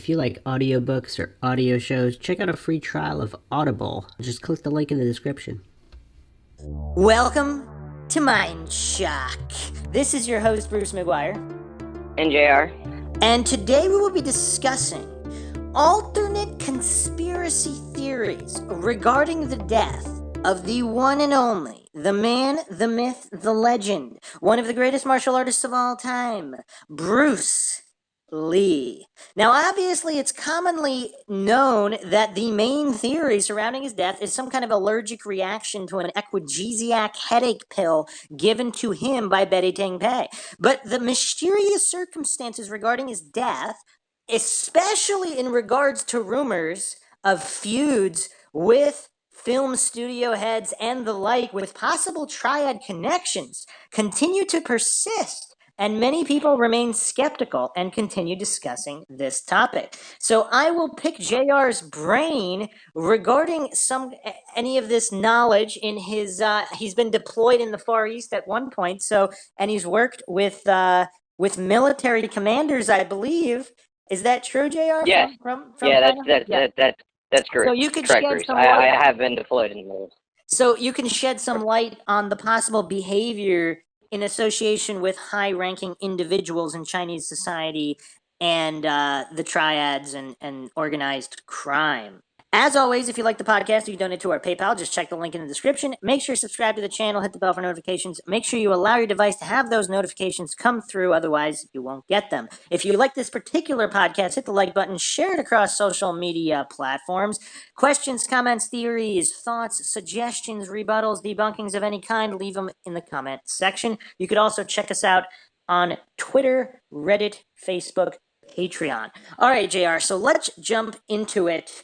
If you like audiobooks or audio shows, check out a free trial of Audible. Just click the link in the description. Welcome to MINDSHOCK. This is your host, Bruce McGuire. And JR. And today we will be discussing alternate conspiracy theories regarding the death of the one and only, the man, the myth, the legend, one of the greatest martial artists of all time, Bruce Lee. Now, obviously, it's commonly known that the main theory surrounding his death is some kind of allergic reaction to an equagesiac headache pill given to him by Betty Ting Pei. But the mysterious circumstances regarding his death, especially in regards to rumors of feuds with film studio heads and the like with possible triad connections, continue to persist. And many people remain skeptical and continue discussing this topic. So I will pick JR's brain regarding any of this knowledge in his. He's been deployed in the Far East at one point, and he's worked with military commanders, I believe. Is that true, JR? Yes. From yeah, China? that's correct. So you could correct, shed Bruce. some light. I have been deployed in those. So you can shed some light on the possible behavior in association with high-ranking individuals in Chinese society and the triads and organized crime. As always, if you like the podcast or you donate to our PayPal, just check the link in the description. Make sure you subscribe to the channel, hit the bell for notifications. Make sure you allow your device to have those notifications come through, otherwise you won't get them. If you like this particular podcast, hit the like button, share it across social media platforms. Questions, comments, theories, thoughts, suggestions, rebuttals, debunkings of any kind, leave them in the comment section. You could also check us out on Twitter, Reddit, Facebook, Patreon. All right, JR, so let's jump into it.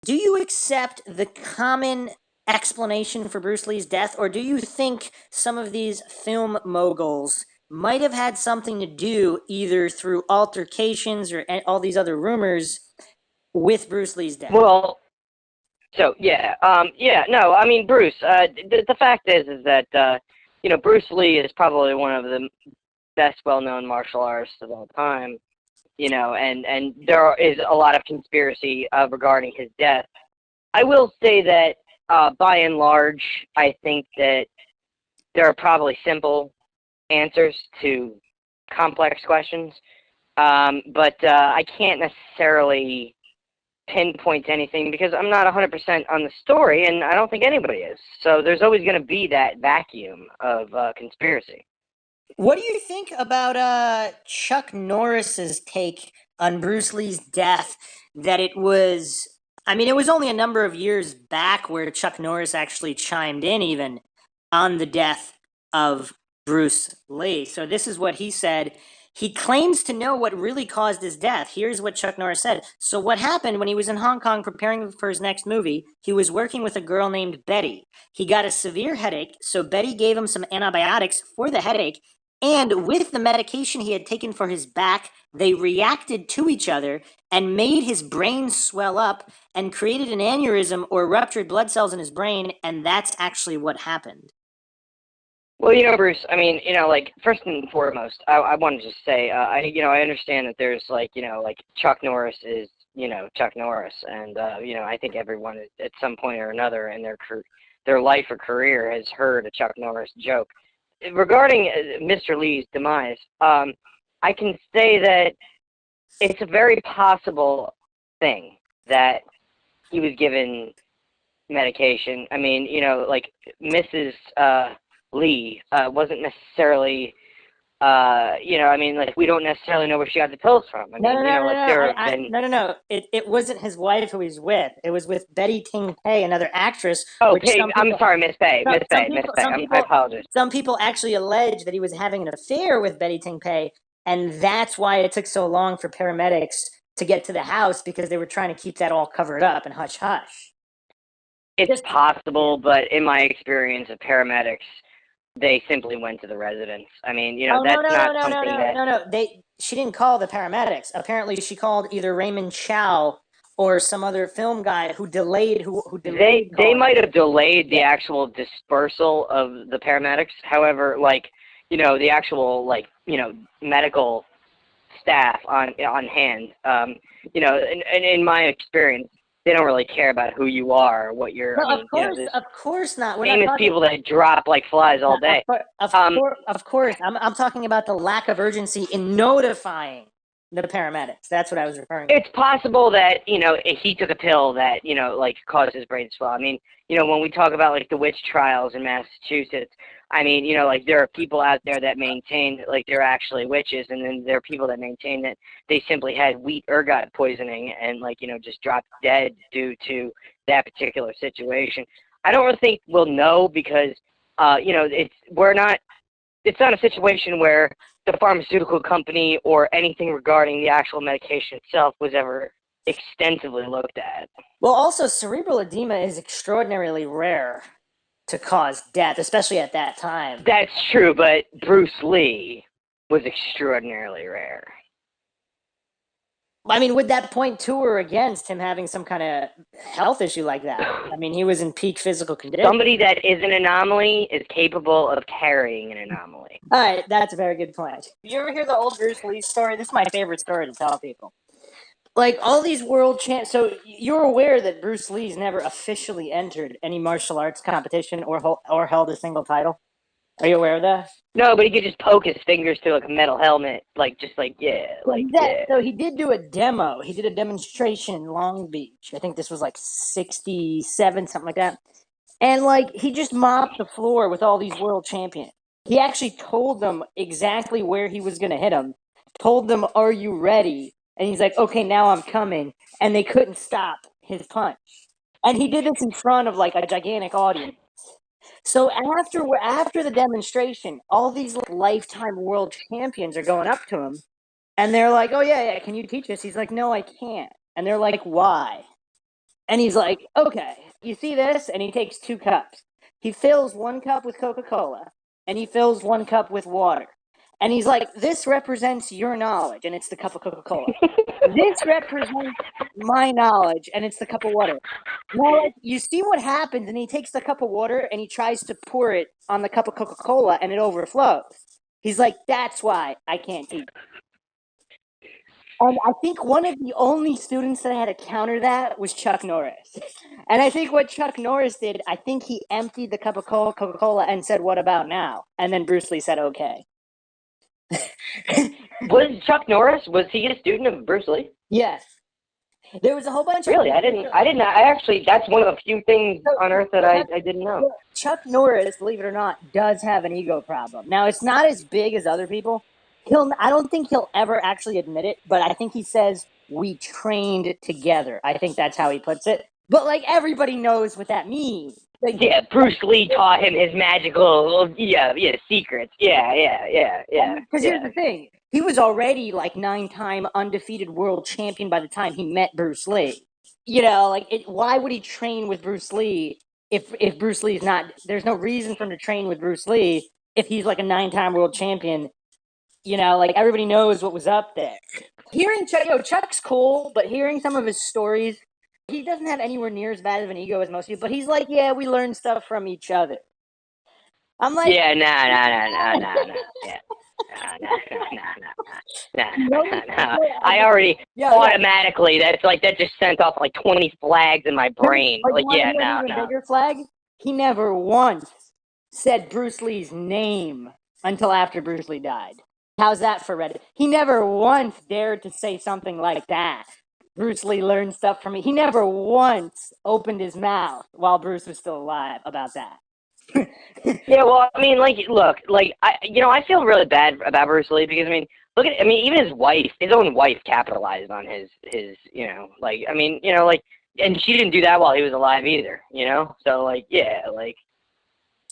Do you accept the common explanation for Bruce Lee's death, or do you think some of these film moguls might have had something to do either through altercations or all these other rumors with Bruce Lee's death? Well, so no, I mean, Bruce. The fact is that Bruce Lee is probably one of the best well-known martial artists of all time. And there is a lot of conspiracy regarding his death. I will say that, by and large, I think that there are probably simple answers to complex questions, but I can't necessarily pinpoint anything because I'm not 100% on the story, and I don't think anybody is. So there's always going to be that vacuum of conspiracy. What do you think about Chuck Norris's take on Bruce Lee's death? That it was only a number of years back where Chuck Norris actually chimed in even on the death of Bruce Lee. So this is what he said. He claims to know what really caused his death. Here's what Chuck Norris said. So what happened when he was in Hong Kong preparing for his next movie, he was working with a girl named Betty. He got a severe headache, so Betty gave him some antibiotics for the headache. And with the medication he had taken for his back, they reacted to each other and made his brain swell up and created an aneurysm or ruptured blood cells in his brain, and that's actually what happened. Well, Bruce, first and foremost, I wanted to say, I understand that there's, Chuck Norris is, Chuck Norris, and, I think everyone at some point or another in their life or career has heard a Chuck Norris joke. Regarding Mr. Lee's demise, I can say that it's a very possible thing that he was given medication. I mean, Mrs. Lee wasn't necessarily, we don't necessarily know where she got the pills from. No. It wasn't his wife who he was with. It was with Betty Ting Pei, another actress. Oh, I'm sorry, Miss Pei. I apologize. Some people actually allege that he was having an affair with Betty Ting Pei, and that's why it took so long for paramedics to get to the house, because they were trying to keep that all covered up and hush-hush. It's possible, but in my experience of paramedics, they simply went to the residence. I mean, She didn't call the paramedics. Apparently, she called either Raymond Chow or some other film guy who delayed. They might have delayed the actual dispersal of the paramedics. However, the actual medical staff on hand. You know, and in my experience, they don't really care about who you are or what you're. No, I mean, you know, there's of course not. We're not famous talking. people that drop like flies all day. Um, Of course. I'm talking about the lack of urgency in notifying the paramedics. That's what I was referring to. it's possible that he took a pill that like caused his brain to swell. I mean, when we talk about like the witch trials in Massachusetts, I mean, like there are people out there that maintain like they're actually witches, and then there are people that maintain that they simply had wheat ergot poisoning and like just dropped dead due to that particular situation. I don't really think we'll know because it's not a situation where the pharmaceutical company or anything regarding the actual medication itself was ever extensively looked at. Well, also, cerebral edema is extraordinarily rare to cause death, especially at that time. That's true, but Bruce Lee was extraordinarily rare. I mean, would that point to or against him having some kind of health issue like that? I mean, he was in peak physical condition. Somebody that is an anomaly is capable of carrying an anomaly. All right, that's a very good point. You ever hear the old Bruce Lee story? This is my favorite story to tell people. Like all these world champs. So you're aware that Bruce Lee's never officially entered any martial arts competition or held a single title? Are you aware of that? No, but he could just poke his fingers through like a metal helmet, like just like yeah, like yeah. So he did do a demo. He did a demonstration in Long Beach. I think this was like 67, something like that. And like he just mopped the floor with all these world champions. He actually told them exactly where he was going to hit them. Told them, "Are you ready?" And he's like, "Okay, now I'm coming." And they couldn't stop his punch. And he did this in front of like a gigantic audience. So after the demonstration, all these like, lifetime world champions are going up to him, and they're like, "Oh yeah, can you teach us?" He's like, "No, I can't." And they're like, "Why?" And he's like, "Okay, you see this?" And he takes 2 cups. He fills 1 cup with Coca-Cola, and he fills 1 cup with water. And he's like, "This represents your knowledge," and it's the cup of Coca-Cola. "This represents my knowledge," and it's the cup of water. Now, like, you see what happens, and he takes the cup of water and he tries to pour it on the cup of Coca-Cola, and it overflows. He's like, "That's why I can't teach." And I think one of the only students that had to counter that was Chuck Norris. And I think what Chuck Norris did, I think he emptied the cup of Coca-Cola and said, "What about now?" And then Bruce Lee said, "Okay." Was Chuck Norris? Was he a student of Bruce Lee? Yes. There was a whole bunch Really, of... I didn't. I actually, that's one of the few things on earth that I didn't know. Chuck Norris, believe it or not, does have an ego problem. Now, it's not as big as other people. I don't think he'll ever actually admit it, but I think he says, "We trained together." I think that's how he puts it. But like everybody knows what that means. Like, Yeah, Bruce Lee taught him his magical, secrets. Yeah. because here's the thing. He was already like 9-time undefeated world champion by the time he met Bruce Lee. Why would he train with Bruce Lee if Bruce Lee's not... There's no reason for him to train with Bruce Lee if he's like a 9-time world champion. Like everybody knows what was up there. Hearing Chuck's cool, but hearing some of his stories, he doesn't have anywhere near as bad of an ego as most people. But he's like, "Yeah, we learn stuff from each other." I'm like, yeah, nah. Yeah. Nah. I already automatically that just sent off like 20 flags in my brain. Like yeah, no. Bigger flag. He never once said Bruce Lee's name until after Bruce Lee died. How's that for Reddit? He never once dared to say something like that. Bruce Lee learned stuff from me. He never once opened his mouth while Bruce was still alive about that. Yeah, well, I mean, look, I feel really bad about Bruce Lee because, even his own wife capitalized on his, and she didn't do that while he was alive either, so,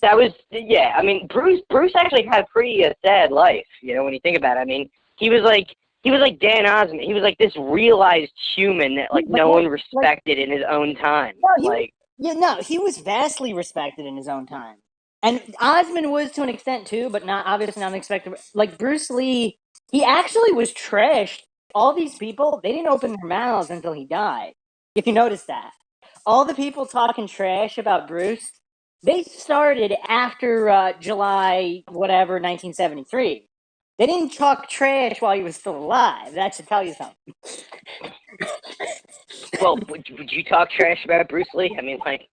that was, Bruce actually had a pretty sad life, when you think about it. I mean, he was like Dan Osmond. He was like this realized human that, no one respected in his own time. He was vastly respected in his own time. And Osmond was to an extent too, but not obviously not unexpected. Like Bruce Lee, he actually was trashed. All these people, they didn't open their mouths until he died. If you notice that. All the people talking trash about Bruce, they started after July, whatever, 1973. They didn't talk trash while he was still alive. That should tell you something. Well, would you talk trash about Bruce Lee? I mean, like,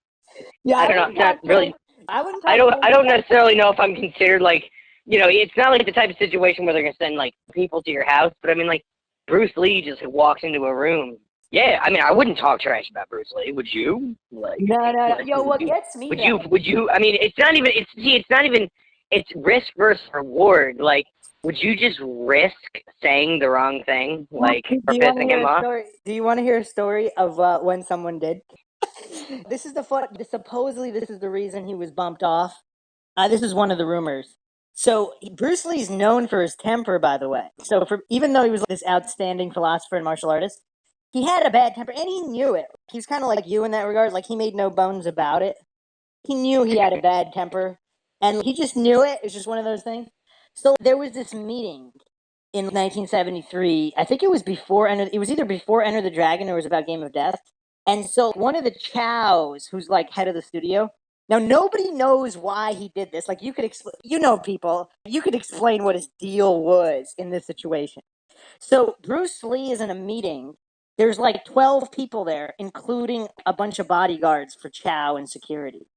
Yeah, I don't know. Not really. I wouldn't talk I don't necessarily know if I'm considered like, it's not like the type of situation where they're gonna send like people to your house, but I mean, like, Bruce Lee just walks into a room. Yeah, I mean, I wouldn't talk trash about Bruce Lee. Would you? Like, No. like, Yo, what gets me? would you? I mean, it's not even. It's not even. It's risk versus reward. Like, would you just risk saying the wrong thing, like, or pissing him off? Do you want to hear a story of when someone did? This is supposedly this is the reason he was bumped off. This is one of the rumors. So Bruce Lee's known for his temper, by the way. So even though he was this outstanding philosopher and martial artist, he had a bad temper, and he knew it. He was kind of like you in that regard. Like, he made no bones about it. He knew he had a bad temper, and he just knew it. It's just one of those things. So there was this meeting in 1973. I think it was it was either before Enter the Dragon or it was about Game of Death. And so one of the Chows, who's like head of the studio, now nobody knows why he did this. Like, you could explain, people, you could explain what his deal was in this situation. So Bruce Lee is in a meeting. There's like 12 people there, including a bunch of bodyguards for Chow and security.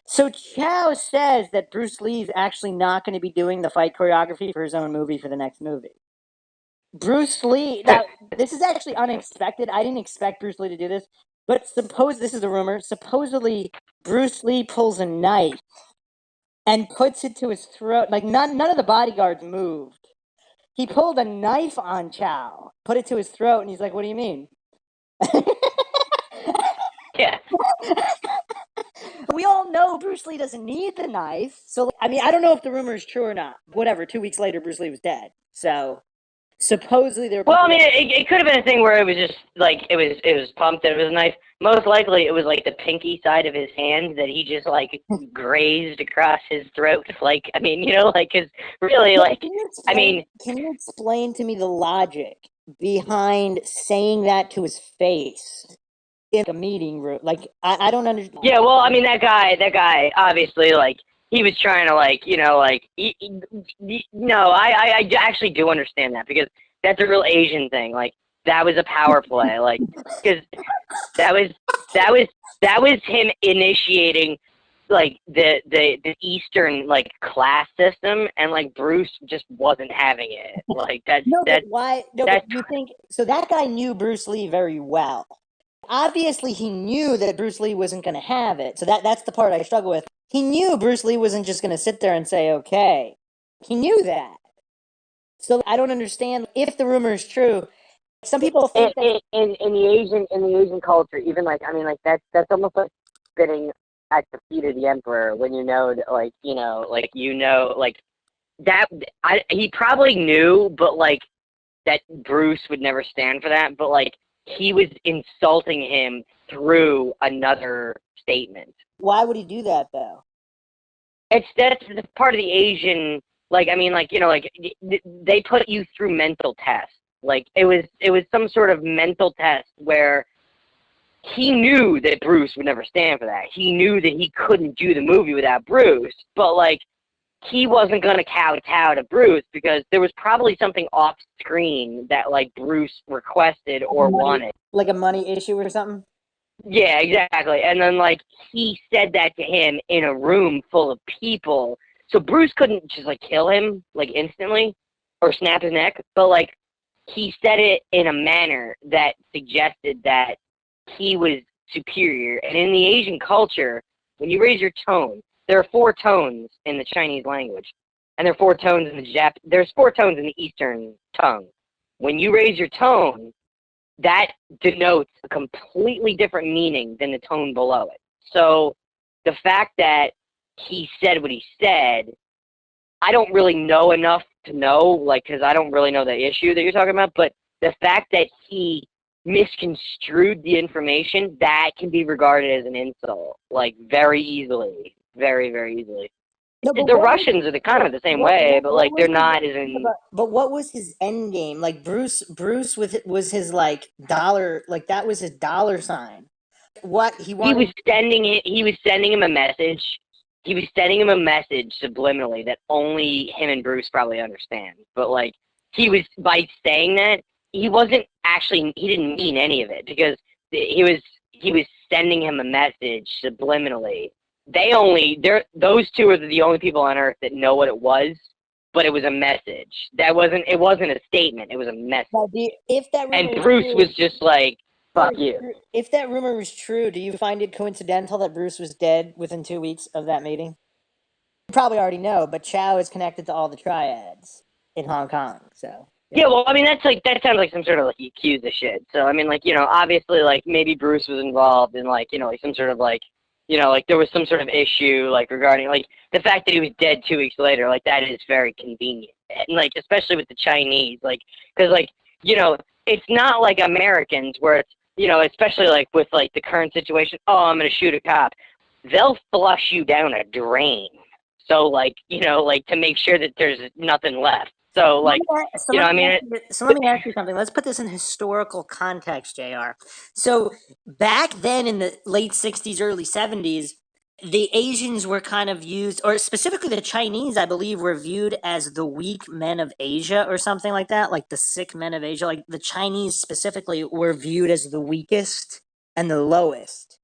So Chow says that Bruce Lee is actually not going to be doing the fight choreography for his own movie for the next movie. Bruce Lee, now this is actually unexpected. I didn't expect Bruce Lee to do this, but this is a rumor. Supposedly, Bruce Lee pulls a knife and puts it to his throat. Like, none of the bodyguards moved. He pulled a knife on Chow, put it to his throat, and he's like, "What do you mean?" Yeah. We all know Bruce Lee doesn't need the knife. So, I mean, I don't know if the rumor is true or not. Whatever, 2 weeks later, Bruce Lee was dead. So, supposedly there. Well, I mean, it could have been a thing where it was just like it was pumped. It was a knife. Most likely, it was like the pinky side of his hand that he just like grazed across his throat. Like, I mean, like, cause really, like, I mean, can you explain to me the logic behind saying that to his face in a meeting room? Like, I don't understand. Yeah, well, I mean, that guy, obviously, like, he was trying to, like, no, I actually do understand that, because that's a real Asian thing. Like, that was a power play, like, because that was him initiating, like, the Eastern, like, class system, and, like, Bruce just wasn't having it. Like, that's why? No, but you think so? That guy knew Bruce Lee very well. Obviously, he knew that Bruce Lee wasn't going to have it. So that's the part I struggle with. He knew Bruce Lee wasn't just going to sit there and say, okay. He knew that. So I don't understand if the rumor is true. Some people think in the Asian culture, even, like, I mean, like, that's almost like spitting at the feet of the emperor when like that. He probably knew, but, like, that Bruce would never stand for that, but, like, he was insulting him through another statement. Why would he do that, though? That's part of the Asian, like, I mean, like, like, they put you through mental tests. Like, it was some sort of mental test where he knew that Bruce would never stand for that. He knew that he couldn't do the movie without Bruce, but, like, he wasn't going to kowtow to Bruce because there was probably something off screen that, like, Bruce requested or wanted. Like a money issue or something? Yeah, exactly. And then, like, he said that to him in a room full of people. So Bruce couldn't just, like, kill him, like, instantly or snap his neck. But, like, he said it in a manner that suggested that he was superior. And in the Asian culture, when you raise your tone, there are 4 tones in the Chinese language, and there are 4 tones in the there's 4 tones in the Eastern tongue. When you raise your tone, that denotes a completely different meaning than the tone below it. So the fact that he said what he said, I don't really know enough to know, like, because I don't really know the issue that you're talking about, but the fact that he misconstrued the information, that can be regarded as an insult, like, very easily. Very, very easily. No, the Russians are kind of the same way, but, like, they're not as in. But what was his end game? Like, Bruce was his, like, dollar, like, that was his dollar sign. What he wanted. He was sending him a message he was sending him a message subliminally that only him and Bruce probably understand. But like he was, by saying that, he didn't mean any of it, because he was sending him a message subliminally. Those two are the only people on Earth that know what it was, but it was a message. It wasn't a statement, it was a message. Now, if that rumor And was Bruce true, was just like, fuck you. if that rumor was true, do you find it coincidental that Bruce was dead within 2 weeks of that meeting? You probably already know, but Chow is connected to all the triads in Hong Kong, so. Yeah, well, I mean, that sounds like some sort of like Yakuza shit. So, I mean, like, you know, obviously, like, maybe Bruce was involved in, like, you know, like some sort of, like, you know, like there was some sort of issue, like, regarding, like, the fact that he was dead 2 weeks later, like, that is very convenient. And, like, especially with the Chinese, like, because, like, you know, it's not like Americans where it's, you know, especially, like, with, like, the current situation, oh, I'm going to shoot a cop. They'll flush you down a drain. So, like, you know, like, to make sure that there's nothing left. So, like, you know, I mean, so let me ask you something. Let's put this in historical context, JR. So back then in the late 60s, early 70s, the Asians were kind of used, or specifically the Chinese, I believe, were viewed as the weak men of Asia or something like that, like the sick men of Asia. Like the Chinese specifically were viewed as the weakest and the lowest.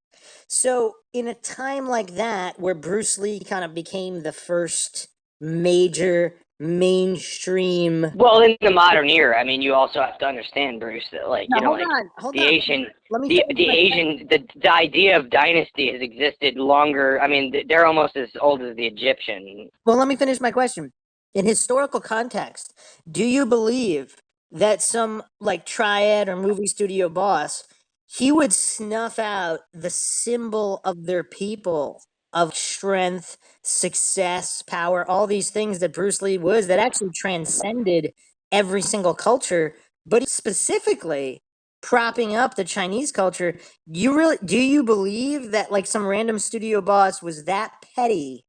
So in a time like that, where Bruce Lee kind of became the first major mainstream. well, in the modern era, I mean, you also have to understand, Bruce, that, like, you know, like, Hold the on. Asian, Let me the idea of dynasty has existed longer. I mean, they're almost as old as the Egyptian. Well, let me finish my question. In historical context, do you believe that some like triad or movie studio boss, he would snuff out the symbol of their people of strength, success, power, all these things that Bruce Lee was that actually transcended every single culture, but specifically propping up the Chinese culture? Do you believe that like some random studio boss was that petty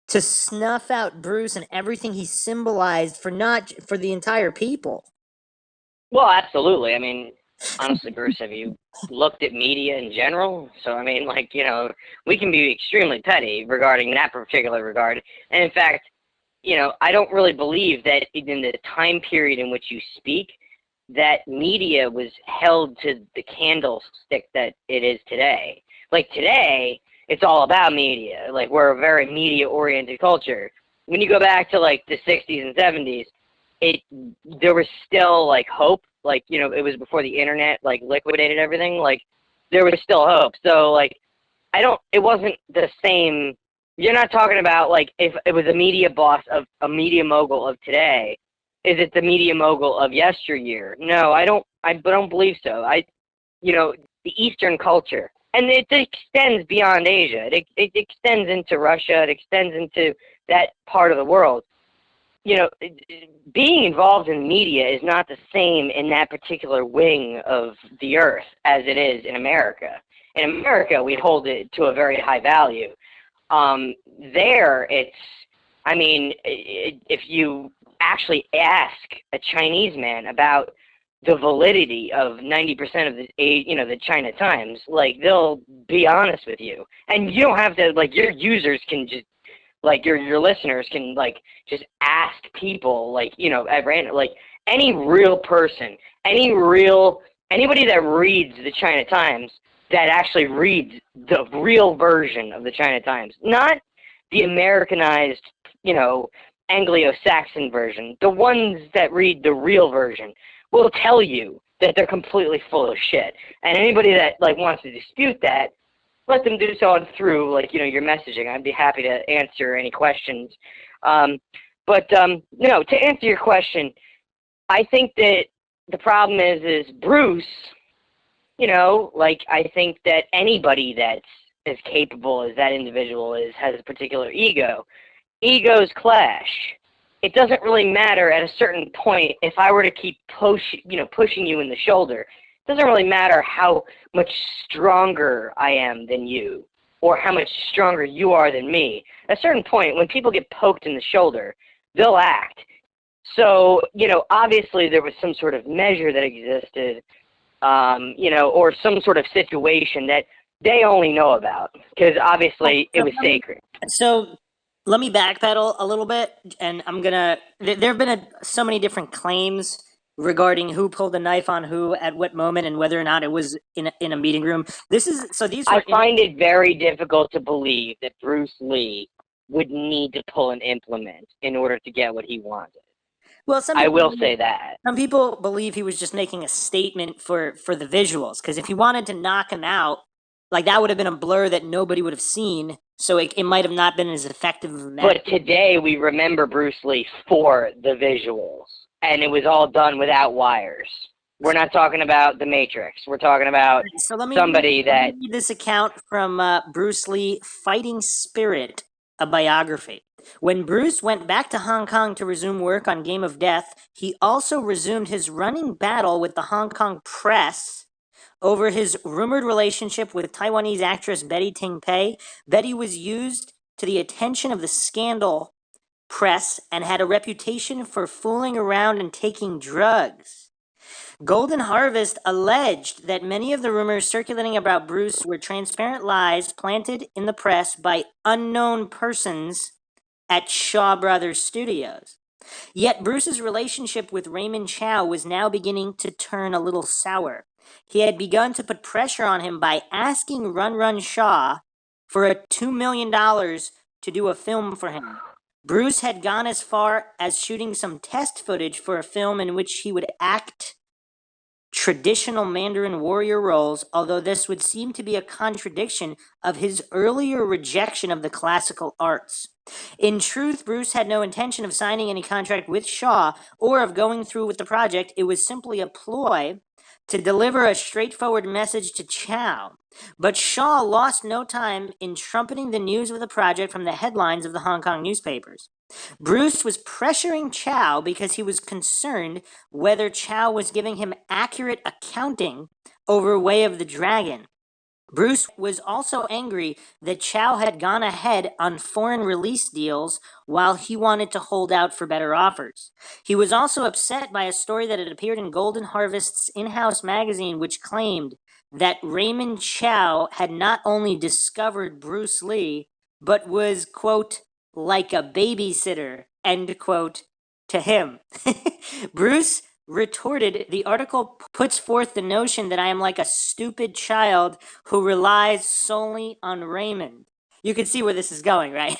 to snuff out Bruce and everything he symbolized for not for the entire people? Well, absolutely. I mean, honestly, Bruce, have you looked at media in general? So, I mean, like, you know, we can be extremely petty regarding that particular regard. And in fact, you know, I don't really believe that in the time period in which you speak, that media was held to the candlestick that it is today. Like today, it's all about media. Like we're a very media-oriented culture. When you go back to like the 60s and 70s, there was still like hope. Like, you know, it was before the internet like liquidated everything. Like there was still hope. So like it wasn't the same. You're not talking about like if it was a media boss of a media mogul of today. Is it the media mogul of yesteryear? No, I don't believe so. You know, the Eastern culture, and it extends beyond Asia. It extends into Russia. It extends into that part of the world. You know, being involved in media is not the same in that particular wing of the earth as it is in America. In America, we hold it to a very high value. There, I mean, if you actually ask a Chinese man about the validity of 90% of the China Times, like they'll be honest with you, and you don't have to like your users can just like your listeners can like just ask people like at random, like any real person, anybody that reads the China Times, that actually reads the real version of the China Times, not the Americanized, Anglo-Saxon version. The ones that read the real version will tell you that they're completely full of shit. And anybody that like wants to dispute that, let them do so on through your messaging. I'd be happy to answer any questions. But to answer your question, I think that the problem is Bruce. I think that anybody that's as capable as that individual has a particular ego. Egos clash. It doesn't really matter at a certain point if I were to keep pushing you in the shoulder. It doesn't really matter how much stronger I am than you or how much stronger you are than me. At a certain point, when people get poked in the shoulder, they'll act. So, obviously there was some sort of measure that existed, or some sort of situation that they only know about, because obviously it was sacred. So let me backpedal a little bit, and I'm gonna. There have been so many different claims regarding who pulled the knife on who at what moment, and whether or not it was in a meeting room. This is so. These I were find it very difficult to believe that Bruce Lee would need to pull an implement in order to get what he wanted. well. I will say that. Some people believe he was just making a statement for the visuals, because if he wanted to knock him out, like that would have been a blur that nobody would have seen. So it might have not been as effective of a method. But today we remember Bruce Lee for the visuals, and it was all done without wires. We're not talking about The Matrix. We're talking about So somebody let that. me read this account from Bruce Lee, Fighting Spirit, a biography. When Bruce went back to Hong Kong to resume work on Game of Death, he also resumed his running battle with the Hong Kong press over his rumored relationship with Taiwanese actress Betty Ting Pei. Betty was used to the attention of the scandal press and had a reputation for fooling around and taking drugs. Golden Harvest alleged that many of the rumors circulating about Bruce were transparent lies planted in the press by unknown persons at Shaw Brothers Studios. Yet Bruce's relationship with Raymond Chow was now beginning to turn a little sour. He had begun to put pressure on him by asking Run Run Shaw for a $2 million to do a film for him. Bruce had gone as far as shooting some test footage for a film in which he would act traditional Mandarin warrior roles, although this would seem to be a contradiction of his earlier rejection of the classical arts. In truth, Bruce had no intention of signing any contract with Shaw or of going through with the project. It was simply a ploy to deliver a straightforward message to Chow. But Shaw lost no time in trumpeting the news of the project from the headlines of the Hong Kong newspapers. Bruce was pressuring Chow because he was concerned whether Chow was giving him accurate accounting over Way of the Dragon. Bruce was also angry that Chow had gone ahead on foreign release deals while he wanted to hold out for better offers. He was also upset by a story that had appeared in Golden Harvest's in-house magazine, which claimed that Raymond Chow had not only discovered Bruce Lee, but was, quote, like a babysitter, end quote, to him. Bruce retorted, the article puts forth the notion that I am like a stupid child who relies solely on Raymond. You can see where this is going, right?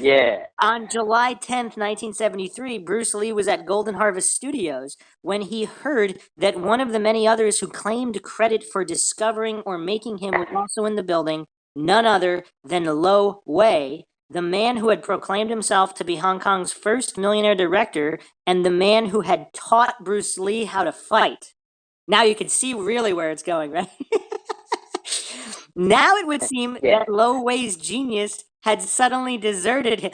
Yeah. On July 10th, 1973, Bruce Lee was at Golden Harvest Studios when he heard that one of the many others who claimed credit for discovering or making him was also in the building, none other than Lo Wei, the man who had proclaimed himself to be Hong Kong's first millionaire director and the man who had taught Bruce Lee how to fight. Now you can see really where it's going, right? Now it would seem that Lo Wei's genius had suddenly deserted him.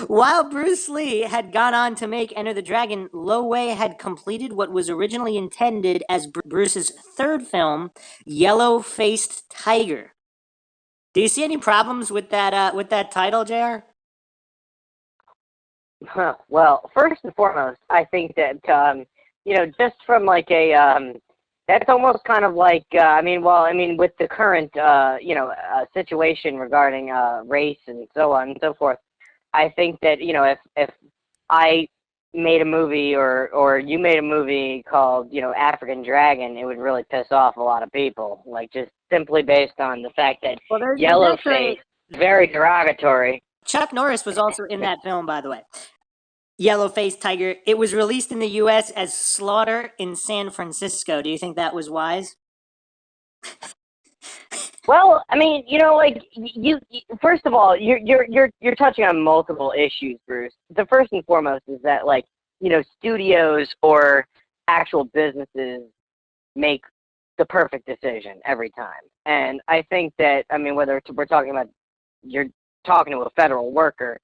While Bruce Lee had gone on to make Enter the Dragon, Lo Wei had completed what was originally intended as Bruce's third film, Yellow-Faced Tiger. Do you see any problems with that title, JR? Well, first and foremost, I think that just from like a that's almost kind of like with the current situation regarding race and so on and so forth. I think that if I made a movie or you made a movie called African Dragon, it would really piss off a lot of people, like just simply based on the fact that yellow face very derogatory. Chuck Norris was also in that film, by the way. Yellow-Faced Tiger. It was released in the U.S. as Slaughter in San Francisco. Do you think that was wise? Well, I mean, you first of all, you're touching on multiple issues, Bruce. The first and foremost is that studios or actual businesses make the perfect decision every time. And I think that, whether we're talking about you're talking to a federal worker,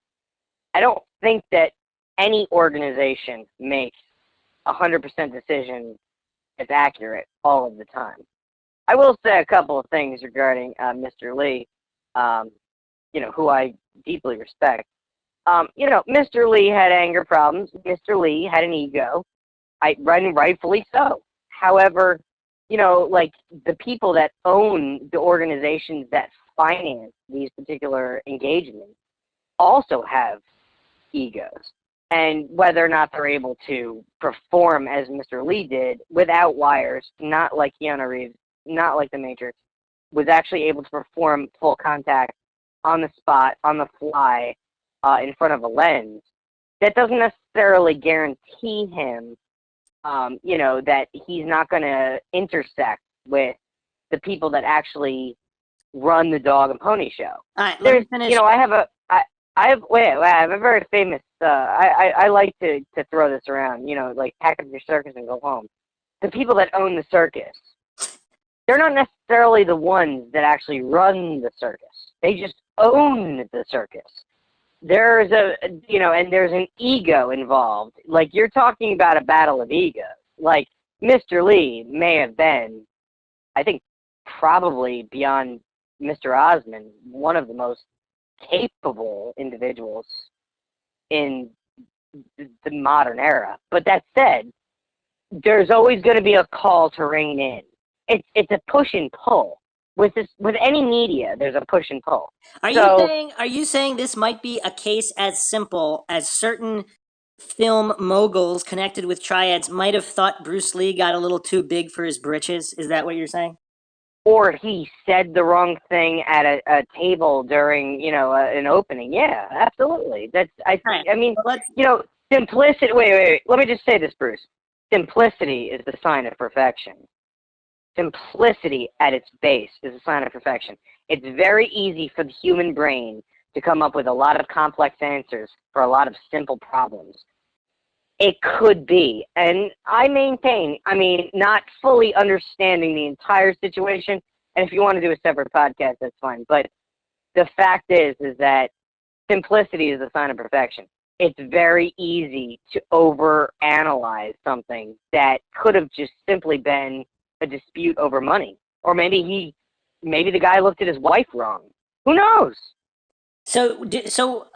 I don't think that any organization makes 100% decision that's accurate all of the time. I will say a couple of things regarding Mr. Lee, who I deeply respect. Mr. Lee had anger problems. Mr. Lee had an ego, rightfully so. However, like the people that own the organizations that finance these particular engagements also have egos. And whether or not they're able to perform as Mr. Lee did without wires, not like Keanu Reeves, not like The Matrix, was actually able to perform full contact on the spot, on the fly, in front of a lens, that doesn't necessarily guarantee him, that he's not going to intersect with the people that actually run the dog and pony show. All right, let me finish. I have a very famous. I like to throw this around. Like pack up your circus and go home. The people that own the circus, they're not necessarily the ones that actually run the circus. They just own the circus. There's and there's an ego involved. Like you're talking about a battle of egos. Like Mr. Lee may have been, I think, probably beyond Mr. Osmond, one of the most capable individuals in the modern era. But that said, there's always going to be a call to rein in. It's a push and pull. With any media, there's a push and pull. Are you saying this might be a case as simple as certain film moguls connected with triads might have thought Bruce Lee got a little too big for his britches? Is that what you're saying? Or he said the wrong thing at a table during, an opening. Yeah, absolutely. Simplicity. Wait. Let me just say this, Bruce. Simplicity is the sign of perfection. Simplicity at its base is a sign of perfection. It's very easy for the human brain to come up with a lot of complex answers for a lot of simple problems. It could be, and I maintain, not fully understanding the entire situation, and if you want to do a separate podcast, that's fine, but the fact is that simplicity is a sign of perfection. It's very easy to overanalyze something that could have just simply been a dispute over money, or maybe the guy looked at his wife wrong. Who knows? So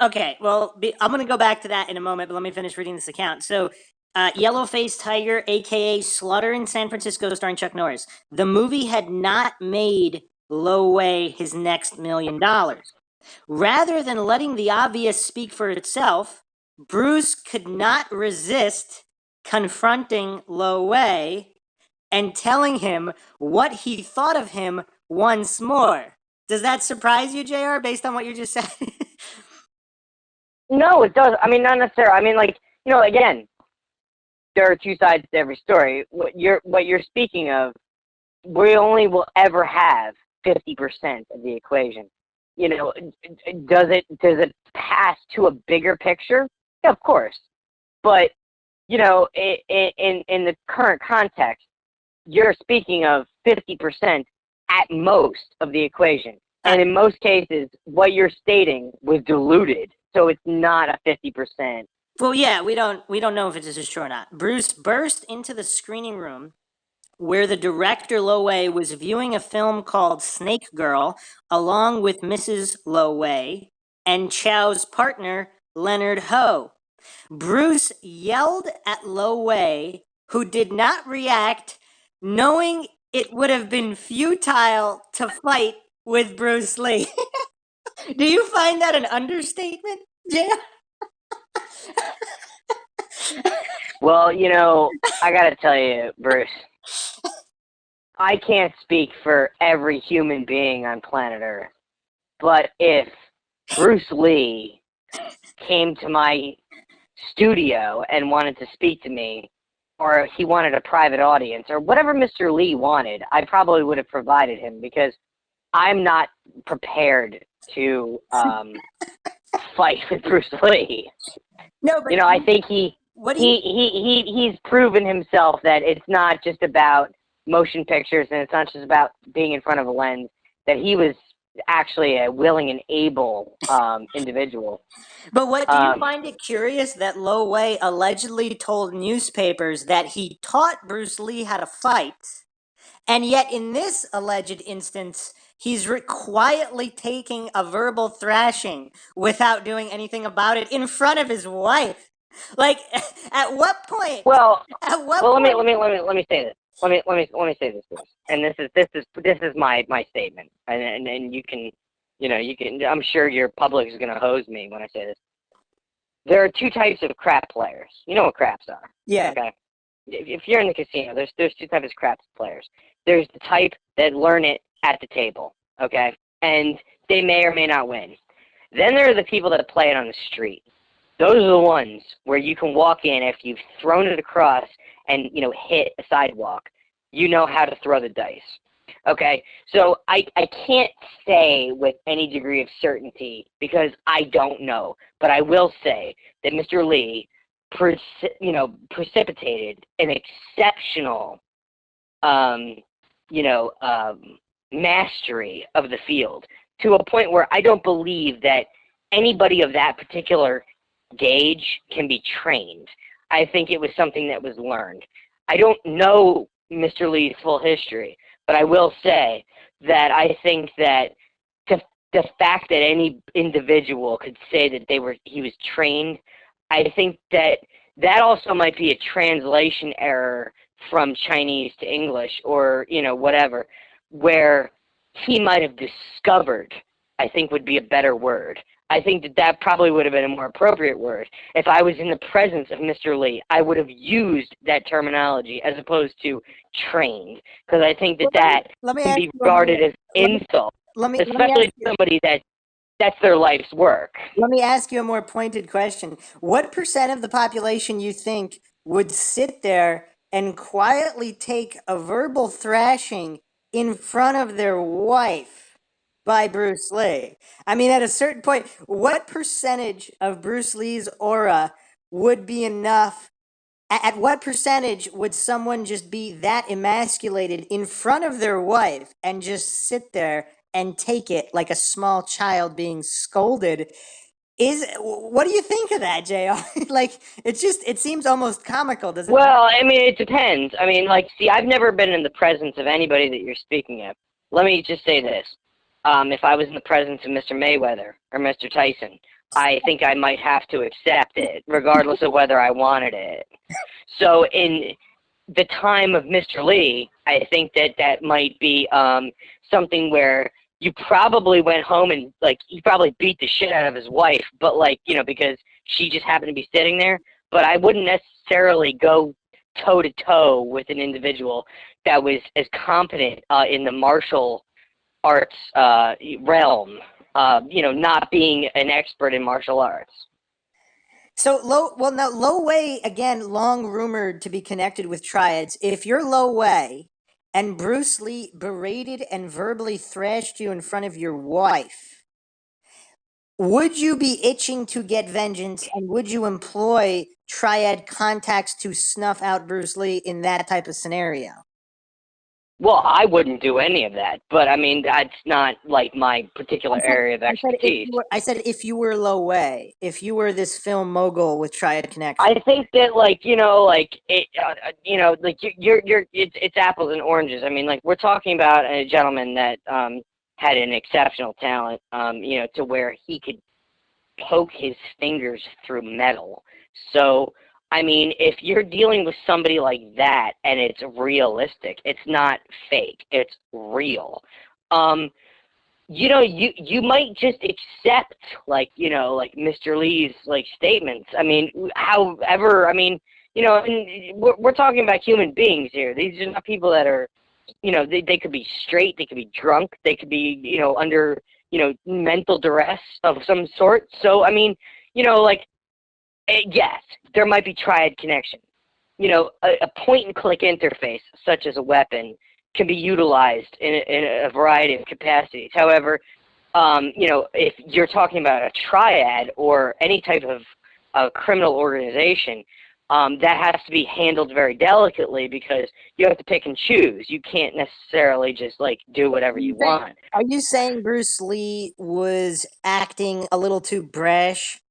okay. Well, I'm going to go back to that in a moment, but let me finish reading this account. So, Yellowface Tiger, aka Slaughter in San Francisco, starring Chuck Norris. The movie had not made Lo Wei his next $1 million. Rather than letting the obvious speak for itself, Bruce could not resist confronting Lo Wei and telling him what he thought of him once more. Does that surprise you, JR, based on what you just said? No, it does. Not necessarily. Again, there are two sides to every story. What you're speaking of, we only will ever have 50% of the equation. Does it pass to a bigger picture? Yeah, of course. But, in the current context, you're speaking of 50% at most of the equation. And in most cases, what you're stating was diluted. So it's not a 50%. Well, yeah, we don't know if this is true or not. Bruce burst into the screening room where the director Lo Wei was viewing a film called Snake Girl along with Mrs. Lo Wei and Chow's partner, Leonard Ho. Bruce yelled at Lo Wei, who did not react, knowing it would have been futile to fight with Bruce Lee. Do you find that an understatement, Jay? Well, I gotta tell you, Bruce, I can't speak for every human being on planet Earth, but if Bruce Lee came to my studio and wanted to speak to me, or he wanted a private audience, or whatever Mr. Lee wanted, I probably would have provided him, because I'm not prepared to fight with Bruce Lee. No, but I think he's proven himself that it's not just about motion pictures and it's not just about being in front of a lens, that he was actually a willing and able individual. But what do you find it curious that Lo Wei allegedly told newspapers that he taught Bruce Lee how to fight, and yet in this alleged instance, he's quietly taking a verbal thrashing without doing anything about it in front of his wife? Like, at what point? Well, let me say this. let me say this, Bruce. And this is my statement. And you can, I'm sure your public is gonna hose me when I say this. There are two types of crap players. You know what craps are? Yeah. Okay. If you're in the casino, there's two types of craps players. There's the type that learn it at the table. Okay, and they may or may not win. Then there are the people that play it on the street. Those are the ones where you can walk in after you've thrown it across and hit a sidewalk. You know how to throw the dice. Okay, so I can't say with any degree of certainty because I don't know, but I will say that Mr. Lee, precipitated an exceptional, mastery of the field to a point where I don't believe that anybody of that particular gauge can be trained. I think it was something that was learned. I don't know Mr. Lee's full history, but I will say that I think that the fact that any individual could say that he was trained, I think that also might be a translation error from Chinese to English or whatever, where he might have discovered, I think would be a better word. I think that probably would have been a more appropriate word. If I was in the presence of Mr. Lee, I would have used that terminology as opposed to trained, because I think that can be regarded as insult, especially to somebody that's their life's work. Let me ask you a more pointed question. What percent of the population you think would sit there and quietly take a verbal thrashing in front of their wife by Bruce Lee? I mean, at a certain point, what percentage of Bruce Lee's aura would be enough? At what percentage would someone just be that emasculated in front of their wife and just sit there and take it like a small child being scolded? What do you think of that, JR? Like, it seems almost comical, does it? Well, I mean, it depends. I mean, see, I've never been in the presence of anybody that you're speaking of. Let me just say this. If I was in the presence of Mr. Mayweather or Mr. Tyson, I think I might have to accept it, regardless of whether I wanted it. So in the time of Mr. Lee, I think that might be something where you probably went home and, he probably beat the shit out of his wife, but, because she just happened to be sitting there. But I wouldn't necessarily go toe-to-toe with an individual that was as competent in the martial arts realm, not being an expert in martial arts. So Lo Wei, again, long rumored to be connected with triads. If you're Lo Wei and Bruce Lee berated and verbally thrashed you in front of your wife, would you be itching to get vengeance, and would you employ triad contacts to snuff out Bruce Lee in that type of scenario? Well, I wouldn't do any of that, but I mean, that's not my particular area of expertise. I said if you were Lo Wei, if you were this film mogul with triad connection. I think that it's apples and oranges. I mean, we're talking about a gentleman that had an exceptional talent, to where he could poke his fingers through metal. So, I mean, if you're dealing with somebody like that and it's realistic, it's not fake, it's real. You might just accept, Mr. Lee's, statements. I mean, however, I mean, we're talking about human beings here. These are not people that are, they could be straight, they could be drunk, they could be, under, mental duress of some sort. So, I mean, yes, there might be triad connection. A point-and-click interface, such as a weapon, can be utilized in a variety of capacities. However, if you're talking about a triad or any type of criminal organization, that has to be handled very delicately because you have to pick and choose. You can't necessarily just do whatever you want. Are you saying Bruce Lee was acting a little too brash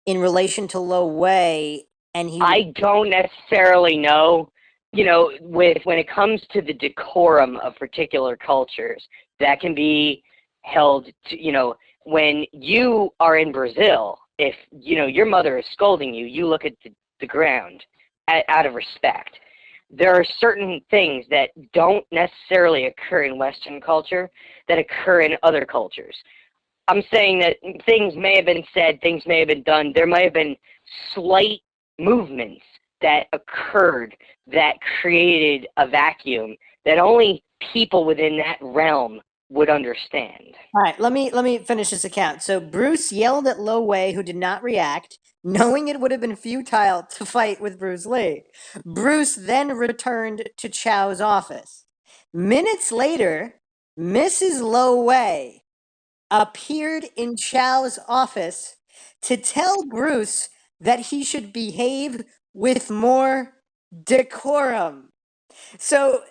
in relation to Lo Wei, and I don't necessarily know. When it comes to the decorum of particular cultures, that can be held to, when you are in Brazil, if, your mother is scolding you, you look at the ground out of respect. there are certain things that don't necessarily occur in Western culture that occur in other cultures. I'm saying that things may have been said, things may have been done, there might have been slight movements that occurred that created a vacuum that only people within that realm would understand. All right, let me finish this account. So Bruce yelled at Lo Wei, who did not react, knowing it would have been futile to fight with Bruce Lee. Bruce then returned to Chow's office. Minutes later, Mrs. Lo Wei appeared in Chow's office to tell Bruce that he should behave with more decorum. So,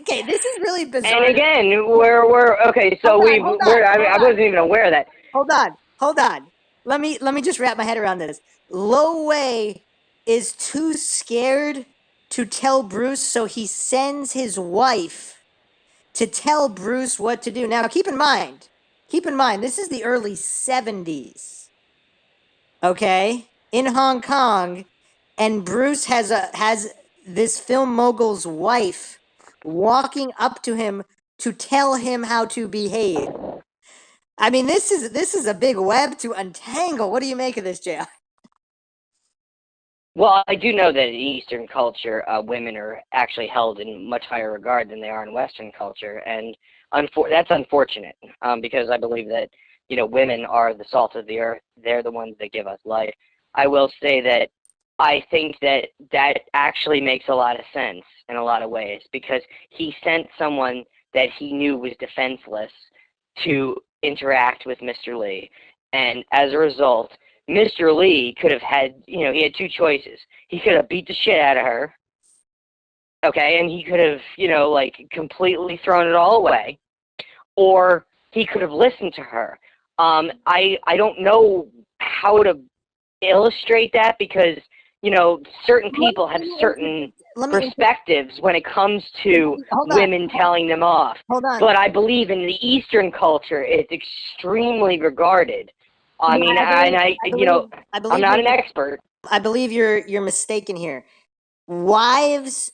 okay, this is really bizarre. And again, we're okay. So I wasn't even aware of that. Hold on. Let me just wrap my head around this. Lo Wei is too scared to tell Bruce, so he sends his wife to tell Bruce what to do. Now, keep in mind, this is the early 70s, okay, in Hong Kong, and Bruce has this film mogul's wife walking up to him to tell him how to behave. I mean, this is a big web to untangle. What do you make of this, JR? Well, I do know that in Eastern culture, women are actually held in much higher regard than they are in Western culture, and that's unfortunate because I believe that women are the salt of the earth. They're the ones that give us life. I will say that I think that that actually makes a lot of sense in a lot of ways because he sent someone that he knew was defenseless to interact with Mr. Lee, and as a result, Mr. Lee could have had, he had two choices. He could have beat the shit out of her, okay, and he could have, completely thrown it all away, or he could have listened to her. I don't know how to illustrate that because, certain people have certain perspectives when it comes to women telling them off. Hold on. But I believe in the Eastern culture, it's extremely regarded. I mean, I'm not an expert. I believe you're mistaken here. Wives,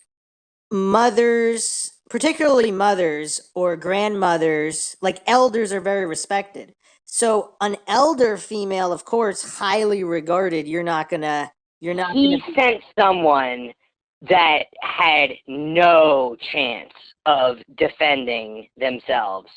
mothers, particularly mothers or grandmothers, like elders, are very respected. So an elder female, of course, highly regarded. He sent someone that had no chance of defending themselves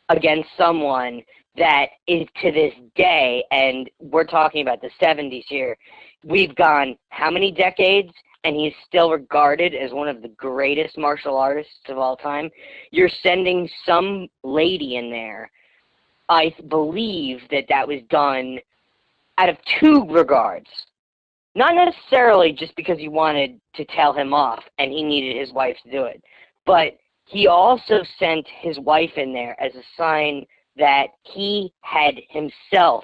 against someone that is to this day, and we're talking about the 70s here, we've gone how many decades, and he's still regarded as one of the greatest martial artists of all time. You're sending some lady in there. I believe that was done out of two regards. Not necessarily just because he wanted to tell him off and he needed his wife to do it, but he also sent his wife in there as a sign that he had himself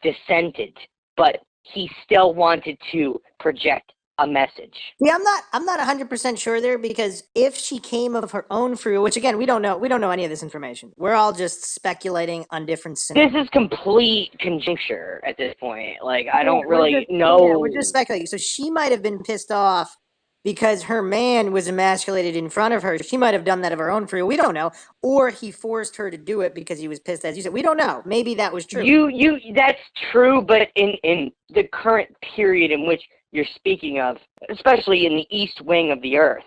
dissented, but he still wanted to project a message. Yeah, I'm not 100% sure there because if she came of her own free will, which again we don't know any of this information. We're all just speculating on different scenarios. This is complete conjecture at this point. Like I don't really know. Yeah, we're just speculating. So she might have been pissed off because her man was emasculated in front of her. She might have done that of her own free will. We don't know. Or he forced her to do it because he was pissed, as you said. We don't know. Maybe that was true. That's true, but in the current period in which you're speaking of, especially in the east wing of the earth,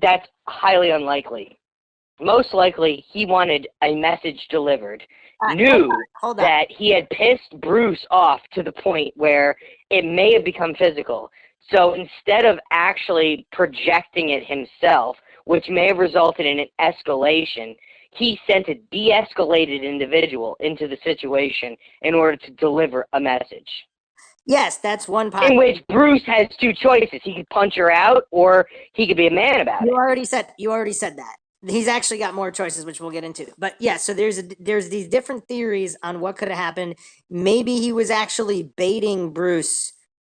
that's highly unlikely. Most likely, he wanted a message delivered, knew that he had pissed Bruce off to the point where it may have become physical. So instead of actually projecting it himself, which may have resulted in an escalation, he sent a de-escalated individual into the situation in order to deliver a message. Yes, that's one part. In which Bruce has two choices. He could punch her out, or he could be a man about it. You already said that. He's actually got more choices, which we'll get into. But yeah, so there's these different theories on what could have happened. Maybe he was actually baiting Bruce,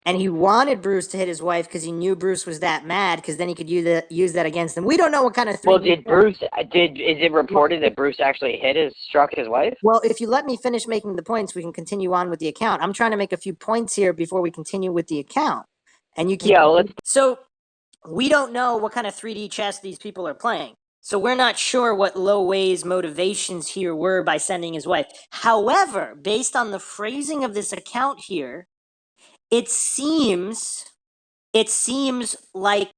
and he wanted Bruce to hit his wife because he knew Bruce was that mad, because then he could use that against him. We don't know what kind of. Well, is it reported that Bruce actually struck his wife? Well, if you let me finish making the points, we can continue on with the account. I'm trying to make a few points here before we continue with the account, and you keep. Yeah, let's. So, we don't know what kind of 3D chess these people are playing. So we're not sure what Lo Wei's motivations here were by sending his wife. However, based on the phrasing of this account here, it seems like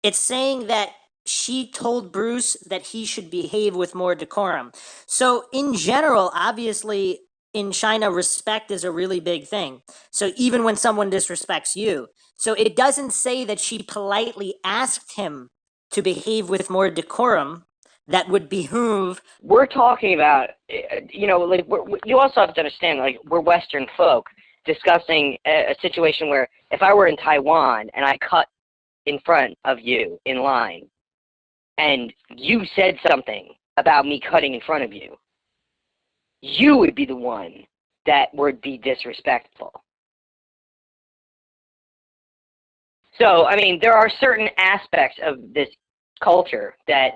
it's saying that she told Bruce that he should behave with more decorum. So in general, obviously in China, respect is a really big thing. So even when someone disrespects you, so it doesn't say that she politely asked him to behave with more decorum. That would behoove. We're talking about, like you also have to understand, like, we're Western folk discussing a situation where if I were in Taiwan and I cut in front of you in line and you said something about me cutting in front of you, you would be the one that would be disrespectful. So, I mean, there are certain aspects of this culture that,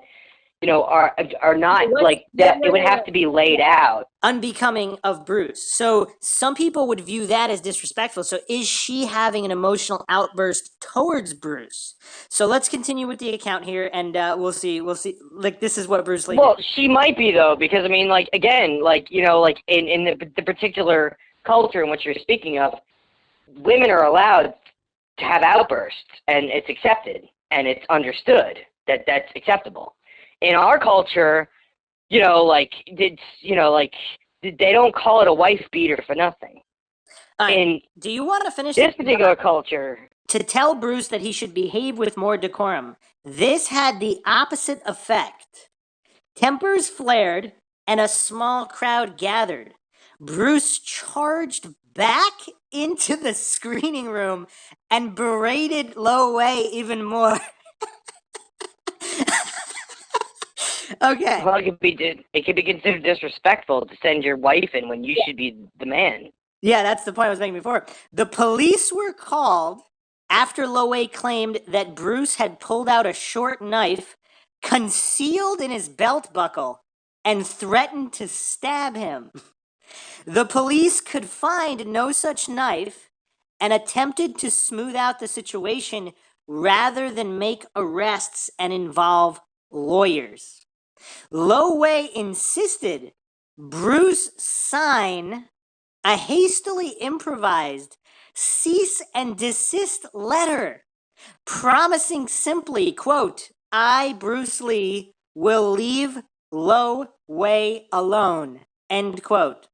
are not like that. It would have to be laid out. Unbecoming of Bruce. So some people would view that as disrespectful. So is she having an emotional outburst towards Bruce? So let's continue with the account here, and we'll see. Like, this is what Bruce Lee. Well, she might be, though, because I mean, like, again, like, like in the particular culture in which you're speaking of, women are allowed to have outbursts, and it's accepted, and it's understood that that's acceptable. In our culture, they don't call it a wife beater for nothing. In do you want to finish this particular culture? To tell Bruce that he should behave with more decorum, this had the opposite effect. Tempers flared, and a small crowd gathered. Bruce charged back into the screening room and berated Lo Wei even more. Okay. Well, it could be considered disrespectful to send your wife in when you should be the man. Yeah, that's the point I was making before. The police were called after Lo Wei claimed that Bruce had pulled out a short knife concealed in his belt buckle and threatened to stab him. The police could find no such knife and attempted to smooth out the situation rather than make arrests and involve lawyers. Lo Wei insisted Bruce sign a hastily improvised cease and desist letter promising simply, quote, I, Bruce Lee, will leave Lo Wei alone, end quote.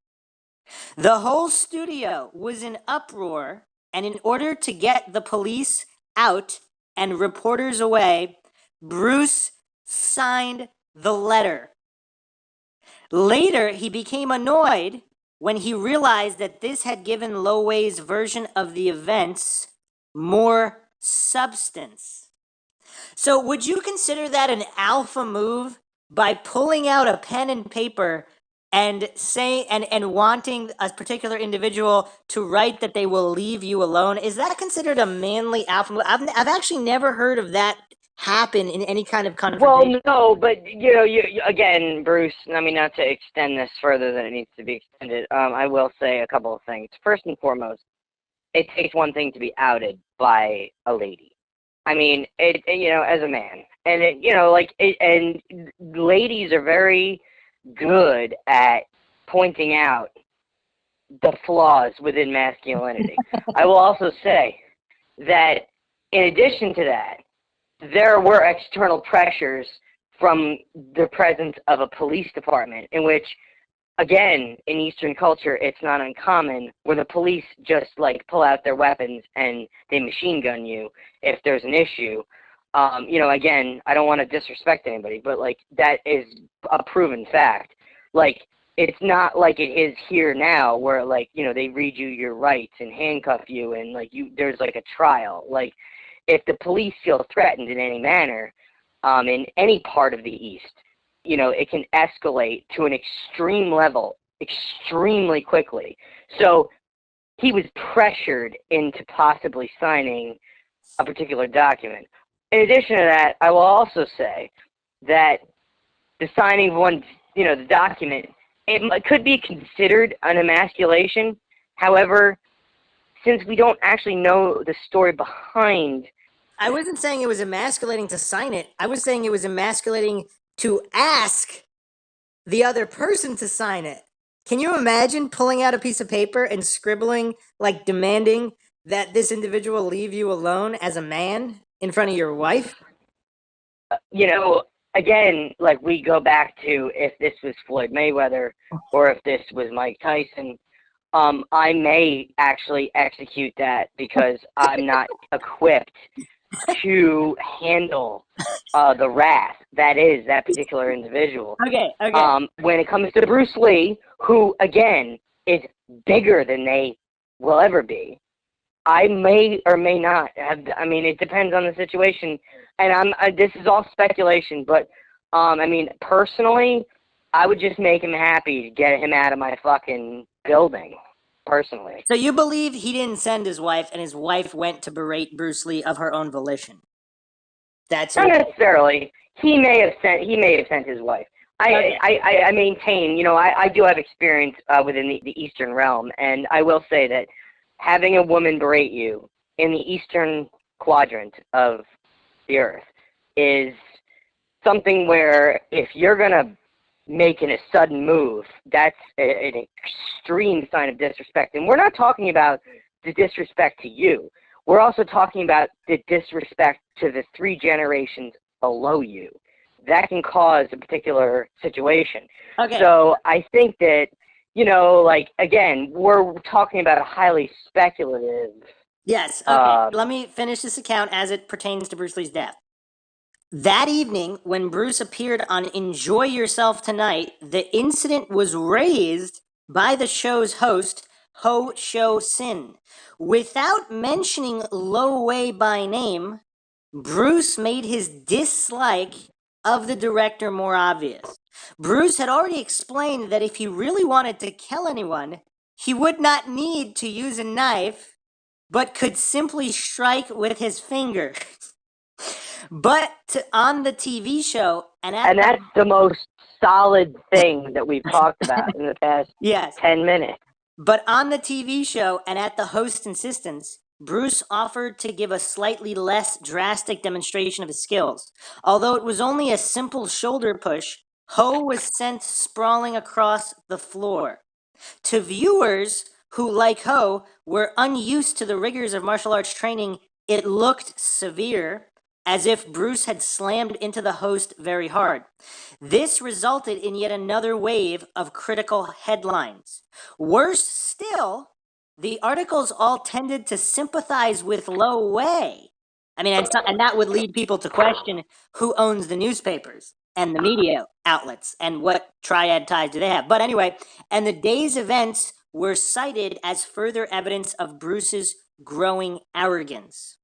The whole studio was in uproar, and in order to get the police out and reporters away, Bruce signed the letter. Later, he became annoyed when he realized that this had given Lo Wei's version of the events more substance. So would you consider that an alpha move by pulling out a pen and paper and wanting a particular individual to write that they will leave you alone? Is that considered a manly alpha move? I've actually never heard of that happen in any kind of confrontation. Well, no, but you again, Bruce. I mean, not to extend this further than it needs to be extended. I will say a couple of things. First and foremost, it takes one thing to be outed by a lady. I mean, as a man, and and ladies are very good at pointing out the flaws within masculinity. I will also say that in addition to that, there were external pressures from the presence of a police department in which, again, in Eastern culture, it's not uncommon where the police just like pull out their weapons and they machine gun you if there's an issue. Again, I don't want to disrespect anybody, but like that is a proven fact. Like, it's not like it is here now where like, they read you your rights and handcuff you and like there's like a trial. Like, if the police feel threatened in any manner, in any part of the East, it can escalate to an extreme level extremely quickly. So he was pressured into possibly signing a particular document. In addition to that, I will also say that the signing of the document, it could be considered an emasculation. However, since we don't actually know the story behind I wasn't saying it was emasculating to sign it. I was saying it was emasculating to ask the other person to sign it. Can you imagine pulling out a piece of paper and scribbling, like demanding that this individual leave you alone as a man in front of your wife? You know, again, like we go back to if this was Floyd Mayweather or if this was Mike Tyson, I may actually execute that because I'm not equipped to handle the wrath that is that particular individual. Okay. When it comes to Bruce Lee, who again is bigger than they will ever be, I may or may not have. I mean, it depends on the situation, and this is all speculation, but I mean, personally, I would just make him happy to get him out of my fucking building. Personally, So you believe he didn't send his wife, and his wife went to berate Bruce Lee of her own volition? That's not your necessarily. He may have sent his wife. Okay. I maintain, you know, I do have experience within the Eastern realm, and I will say that having a woman berate you in the Eastern quadrant of the earth is something where if you're gonna making a sudden move, that's an extreme sign of disrespect. And we're not talking about the disrespect to you. We're also talking about the disrespect to the 3 generations below you. That can cause a particular situation. Okay. So I think that, you know, like, again, we're talking about a highly speculative. Yes. Okay. Let me finish this account as it pertains to Bruce Lee's death. That evening, when Bruce appeared on Enjoy Yourself Tonight, the incident was raised by the show's host, Ho Sho Sin. Without mentioning Lo Wei by name, Bruce made his dislike of the director more obvious. Bruce had already explained that if he really wanted to kill anyone, he would not need to use a knife, but could simply strike with his finger. But on the TV show, and that's the most solid thing that we've talked about in the past 10 minutes. But on the TV show, and at the host's insistence, Bruce offered to give a slightly less drastic demonstration of his skills. Although it was only a simple shoulder push, Ho was sent sprawling across the floor. To viewers who, like Ho, were unused to the rigors of martial arts training, it looked severe, as if Bruce had slammed into the host very hard. This resulted in yet another wave of critical headlines. Worse still, the articles all tended to sympathize with Lo Wei. I mean, and that would lead people to question who owns the newspapers and the media outlets and what triad ties do they have. But anyway, and the day's events were cited as further evidence of Bruce's growing arrogance.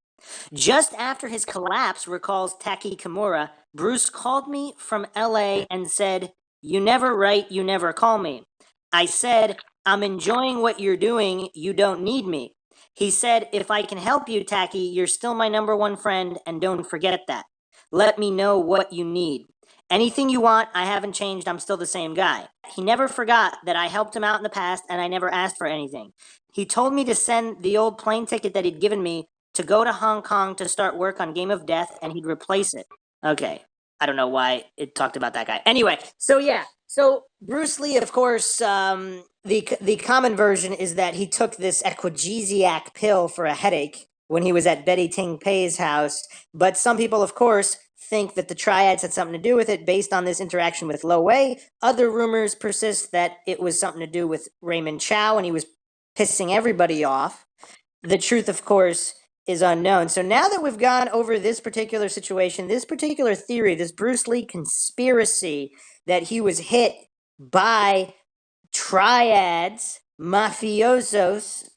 Just after his collapse, recalls Taki Kimura, Bruce called me from LA and said, "You never write, you never call me." I said, "I'm enjoying what you're doing, you don't need me." He said, "If I can help you, Taki, you're still my number one friend, and don't forget that. Let me know what you need. Anything you want, I haven't changed, I'm still the same guy." He never forgot that I helped him out in the past and I never asked for anything. He told me to send the old plane ticket that he'd given me to go to Hong Kong to start work on Game of Death, and he'd replace it. Okay, I don't know why it talked about that guy. Anyway, so Bruce Lee, of course, the common version is that he took this equagesiac pill for a headache when he was at Betty Ting Pei's house, but some people, of course, think that the triads had something to do with it based on this interaction with Lo Wei. Other rumors persist that it was something to do with Raymond Chow and he was pissing everybody off. The truth, of course, is unknown. So now that we've gone over this particular situation, this particular theory, this Bruce Lee conspiracy that he was hit by triads, mafiosos,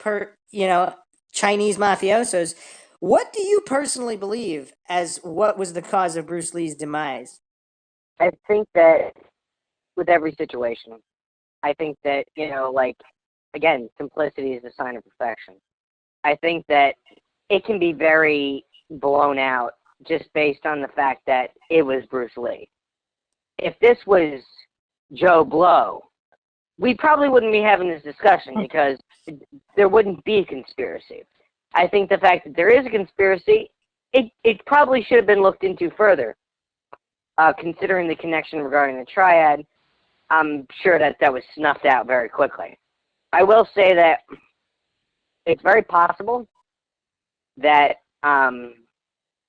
Chinese mafiosos, what do you personally believe as what was the cause of Bruce Lee's demise? I think that with every situation, I think that, you know, like, again, simplicity is a sign of perfection. I think that it can be very blown out just based on the fact that it was Bruce Lee. If this was Joe Blow, we probably wouldn't be having this discussion because there wouldn't be a conspiracy. I think the fact that there is a conspiracy it probably should have been looked into further, considering the connection regarding the triad. I'm sure that was snuffed out very quickly. I will say that it's very possible that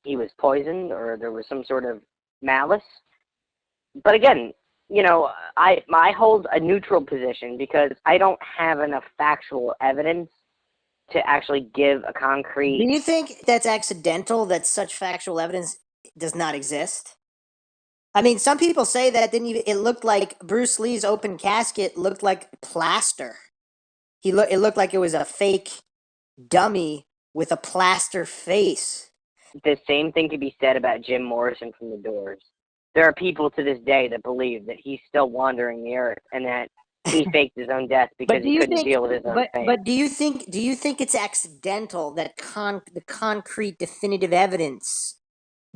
he was poisoned or there was some sort of malice. But again, I hold a neutral position because I don't have enough factual evidence to actually give a concrete. Do you think that's accidental that such factual evidence does not exist? I mean, some people say that it looked like Bruce Lee's open casket looked like plaster. It looked like it was a fake dummy with a plaster face. The same thing could be said about Jim Morrison from The Doors. There are people to this day that believe that he's still wandering the earth and that he faked his own death because he couldn't deal with his own fate. But do you think it's accidental that the concrete definitive evidence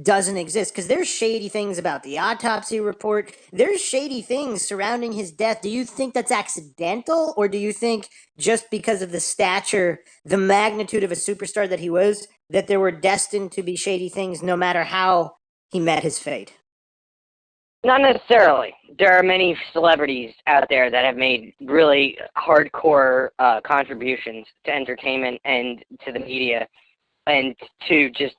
doesn't exist? Because there's shady things about the autopsy report. There's shady things surrounding his death. Do you think that's accidental, or do you think just because of the stature, the magnitude of a superstar that he was, that there were destined to be shady things no matter how he met his fate? Not necessarily. There are many celebrities out there that have made really hardcore contributions to entertainment and to the media and to just,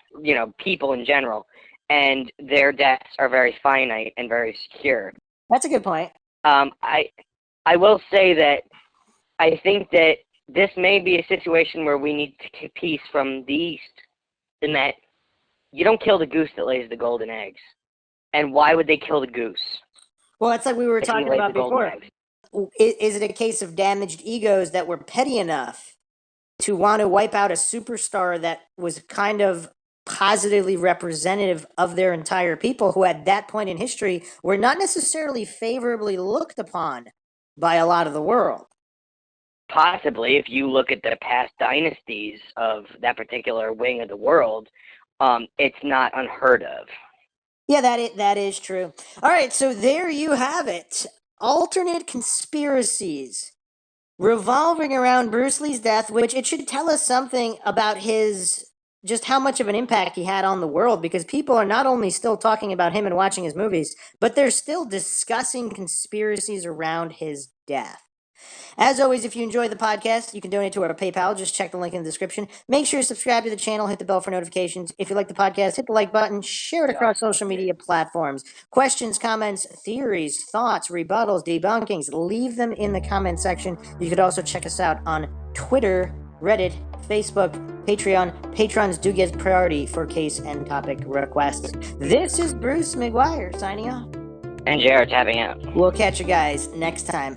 people in general. And their deaths are very finite and very secure. That's a good point. I will say that I think that this may be a situation where we need to take peace from the East in that you don't kill the goose that lays the golden eggs. And why would they kill the goose? Well, it's like we were talking about before. Is it a case of damaged egos that were petty enough to want to wipe out a superstar that was kind of positively representative of their entire people, who at that point in history were not necessarily favorably looked upon by a lot of the world? Possibly, if you look at the past dynasties of that particular wing of the world, it's not unheard of. Yeah, that is true. All right, so there you have it. Alternate conspiracies revolving around Bruce Lee's death, which it should tell us something about just how much of an impact he had on the world, because people are not only still talking about him and watching his movies, but they're still discussing conspiracies around his death. As always, if you enjoy the podcast, you can donate to our PayPal. Just check the link in the description. Make sure to subscribe to the channel, hit the bell for notifications. If you like the podcast, hit the like button, share it across social media platforms. Questions, comments, theories, thoughts, rebuttals, debunkings, leave them in the comment section. You could also check us out on Twitter, Reddit, Facebook, Patreon. Patrons do get priority for case and topic requests. This is Bruce McGuire signing off. And Jared tapping out. We'll catch you guys next time.